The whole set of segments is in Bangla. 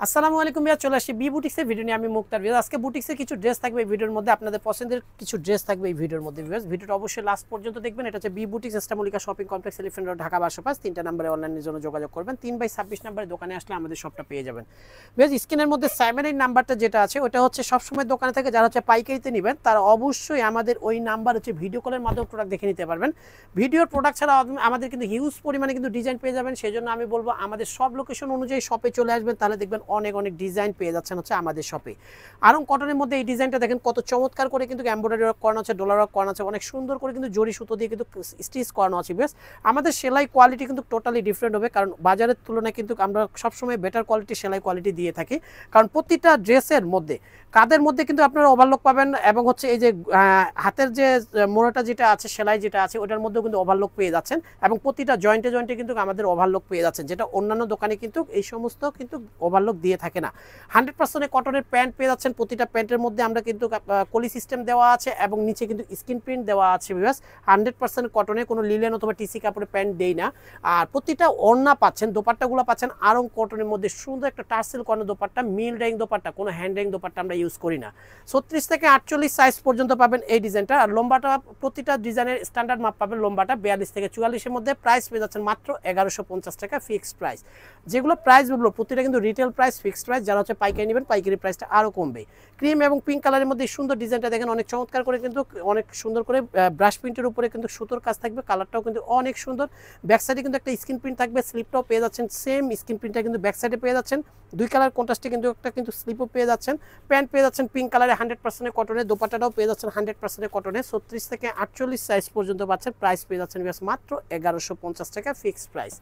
আসসালামু আলাইকুম ভাইয়া, চলে আসছি বি বুটিক্সের ভিডিও নিয়ে। আমি মুক্তার ভিউয়ার্স। আজকে বুটিক্সের কিছু ড্রেস থাকবে এই ভিডিওর মধ্যে, আপনাদের পছন্দের কিছু ড্রেস থাকবে এই ভিডিওর মধ্যে। ভিউয়ার্স, ভিডিওটা অবশ্যই লাস্ট পর্যন্ত দেখবেন। এটা হচ্ছে বি বুটিক্স, ইস্টামলিকা shopping complex, Elephant Road, Dhaka 1205। 3টা নম্বরে অনলাইনের জন্য যোগাযোগ করবেন। 3/26 নম্বরে দোকানে আসলে আমাদের শপটা পেয়ে যাবেন। ভিউয়ার্স, স্ক্রিনের মধ্যে 7 নাম্বারটা যেটা আছে ওটা হচ্ছে সবসময় দোকানে থেকে যারা হচ্ছে পাইকারিতে নেবেন তারা অবশ্যই আমাদের ওই নাম্বার হচ্ছে ভিডিও কলের মাধ্যমে প্রোডাক্ট দেখে নিতে পারবেন। ভিডিওর প্রোডাক্ট ছাড়া আমাদের কিন্তু হিউজ পরিমাণে কিন্তু ডিজাইন পেয়ে যাবেন। সেই জন্য আমি বলবো আমাদের সব লোকেশন অনুযায়ী শপে চলে আসবেন, তাহলে দেখবেন অনেক অনেক ডিজাইন পেয়ে যাচ্ছেন হচ্ছে আমাদের শপে। আরং কটনের মধ্যে এই ডিজাইনটা দেখেন কত চমৎকার করে কিন্তু এমব্রয়ডারি ওয়ার্ক করানো আছে, ডলার ওয়ার্ক করানো আছে, অনেক সুন্দর করে কিন্তু জরি সুতো দিয়ে কিন্তু স্টিচ করানো আছে। বেশ, আমাদের সেলাই কোয়ালিটি কিন্তু টোটালি ডিফারেন্ট হবে, কারণ বাজারের তুলনায় কিন্তু আমরা সবসময় বেটার কোয়ালিটি সেলাই কোয়ালিটি দিয়ে থাকি। কারণ প্রতিটা ড্রেসের মধ্যে কাদের মধ্যে কিন্তু আপনারা ওভারলক পাবেন, এবং হচ্ছে এই যে হাতের যে মোড়াটা যেটা আছে, সেলাই যেটা আছে ওটার মধ্যেও কিন্তু ওভারলক পেয়ে যাচ্ছেন, এবং প্রতিটা জয়েন্টে জয়েন্টে কিন্তু আমাদের ওভারলক পেয়ে যাচ্ছেন, যেটা অন্যান্য দোকানে কিন্তু এই সমস্ত কিন্তু ওভারলক দিয়ে থাকে না। 100% কটনের প্যান্ট পেয়ে যাচ্ছেন। প্রতিটা প্যান্টের মধ্যে আমরা কিন্তু কলি সিস্টেম দেওয়া আছে, এবং নিচে কিন্তু স্ক্রিন প্রিন্ট দেওয়া আছে। বিকজ 100% কটনে কোনো লিলেন অথবা টিসি কাপড়ের প্যান্ট দেই না। আর প্রতিটা ওড়না পাচ্ছেন, দোপাট্টাগুলো পাচ্ছেন আরং কটনের মধ্যে সুন্দর একটা টার্সেল করানো দোপাট্টা, মিল ডাইং দোপাট্টা, কোনো হ্যান্ড ডাইং দোপাট্টা আমরা ইউজ করি না। 36 থেকে 48 সাইজ পর্যন্ত পাবেন এই ডিজাইনটা। আর লম্বাটা প্রতিটা ডিজাইনের স্ট্যান্ডার্ড মাপ পাবেন। লম্বাটা 42 থেকে 44-এর মধ্যে। প্রাইস পেয়ে যাচ্ছেন মাত্র 1150 টাকা ফিক্সড প্রাইস। যেগুলো প্রাইস বলবো প্রতিটা কিন্তু রিটেল প্রাইস, ফিক্সড প্রাইস। যারা হচ্ছে পাইকারি নেবেন পাইকারি প্রাইসটা আরও কমবে। ক্রিম এবং পিঙ্ক কালারের মধ্যে সুন্দর ডিজাইনটা দেখেন, অনেক চমৎকার করে কিন্তু অনেক সুন্দর করে ব্রাশ প্রিন্টের উপরে কিন্তু সুতোর কাজ থাকবে। কালারটাও কিন্তু অনেক সুন্দর। ব্যাক সাইডে কিন্তু একটা স্ক্রিন প্রিন্ট থাকবে, স্লিপটাও পেয়ে যাচ্ছেন সেম স্ক্রিন প্রিন্টটা কিন্তু ব্যাক সাইডে পেয়ে যাচ্ছেন। দুই কালার কন্ট্রাস্টে কিন্তু একটা কিন্তু স্লিপও পেয়ে যাচ্ছেন। প্যান্ট পেয়ে যাচ্ছেন পিঙ্ক কালারে 100% কটনের, দোপাট্টাটাও পেয়ে যাচ্ছেন 100% কটনের। 36 থেকে 48 সাইজ পর্যন্ত পাচ্ছেন। প্রাইস পেয়ে যাচ্ছেন মাত্র 1150 টাকা ফিক্সড প্রাইস।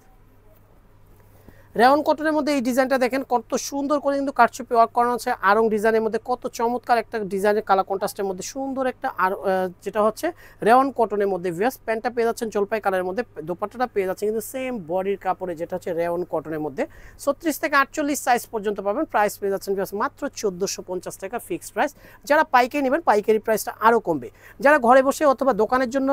রেওন কটনের মধ্যে এই ডিজাইনটা দেখেন কত সুন্দর করে কিন্তু কারচুপি ওয়ার্ক করানো আছে। আরং ডিজাইনের মধ্যে কত চমৎকার একটা ডিজাইনের কালার কন্ট্রাস্টের মধ্যে সুন্দর একটা, আর যেটা হচ্ছে রেওন কটনের মধ্যে। ভিউয়ার্স, প্যান্টটা পেয়ে যাচ্ছেন জলপাই কালারের মধ্যে, দোপাট্টাটা পেয়ে যাচ্ছেন কিন্তু সেম বডির কাপড়ে, যেটা হচ্ছে রেওন কটনের মধ্যে। 36 থেকে 48 সাইজ পর্যন্ত পাবেন। প্রাইস পেয়ে যাচ্ছেন ভিউয়ার্স মাত্র 1450 টাকা ফিক্সড প্রাইস। যারা পাইকারি নেবেন পাইকারি প্রাইসটা আরও কমবে। যারা ঘরে বসে অথবা দোকানের জন্য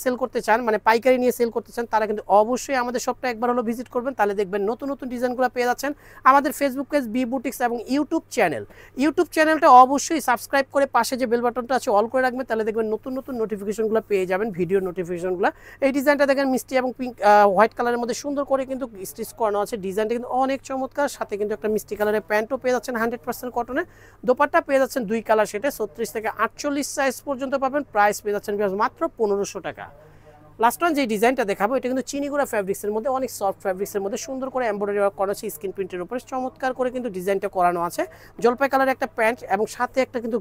সেল করতে চান, মানে পাইকারি নিয়ে সেল করতে চান, তারা কিন্তু অবশ্যই আমাদের শপটা একবার হলো ভিজিট করবেন, তাহলে দেখবেন নতুন নতুন ডিজাইনগুলো পেয়ে যাচ্ছেন। আমাদের ফেসবুক পেজ বি বুটিক্স এবং ইউটিউব চ্যানেলটা অবশ্যই সাবস্ক্রাইব করে পাশে যে বেল বাটনটা আছে অল করে রাখবেন, তাহলে দেখবেন নতুন নতুন নোটিফিকেশনগুলো পেয়ে যাবেন, ভিডিও নোটিফিকেশনগুলো। এই ডিজাইনটা দেখেন মিষ্টি এবং পিঙ্ক হোয়াইট কালারের মধ্যে সুন্দর করে কিন্তু স্টিচ করানো আছে। ডিজাইনটা কিন্তু অনেক চমৎকার। সাথে কিন্তু একটা মিষ্টি কালারের প্যান্টও পেয়ে যাচ্ছেন 100% কটনে। দোপাট্টা পেয়ে যাচ্ছেন দুই কালার সেটে। 36 থেকে 48 সাইজ পর্যন্ত পাবেন। প্রাইস পেয়ে যাচ্ছেন মাত্র 1500 টাকা। লাস্ট ওয়ান যে ডিজাইনটা দেখাবো এটা কিন্তু চিনিগুড়া ফ্যাব্রিক্সের মধ্যে, অনেক সফট ফ্যাব্রিক্সের মধ্যে সুন্দর করে এমব্রয়ডারি ওয়ার্ক করা আছে স্ক্রিন প্রিন্টের উপরে। চমৎকার করে কিন্তু ডিজাইনটা করানো আছে। জলপাই কালারের একটা প্যান্ট এবং সাথে একটা কিন্তু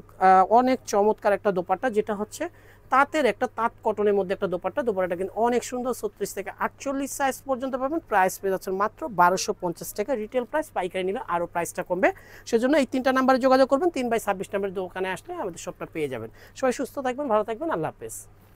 অনেক চমৎকার একটা দোপাট্টা, যেটা হচ্ছে তাঁতের একটা তাঁত কটনের মধ্যে একটা দোপাট্টা কিন্তু অনেক সুন্দর। 36 থেকে 48 সাইজ পর্যন্ত পাবেন। প্রাইস পেয়ে যাচ্ছেন মাত্র 1250 টাকা রিটেল প্রাইস। পাইকারি নিলে আরও প্রাইসটা কমবে। সেজন্য এই 3টা নাম্বারে যোগাযোগ করবেন। 3/26 নম্বরের দোকানে আসলে আমাদের সবটা পেয়ে যাবেন। সবাই সুস্থ থাকবেন, ভালো থাকবেন, আল্লাহ হাফেজ।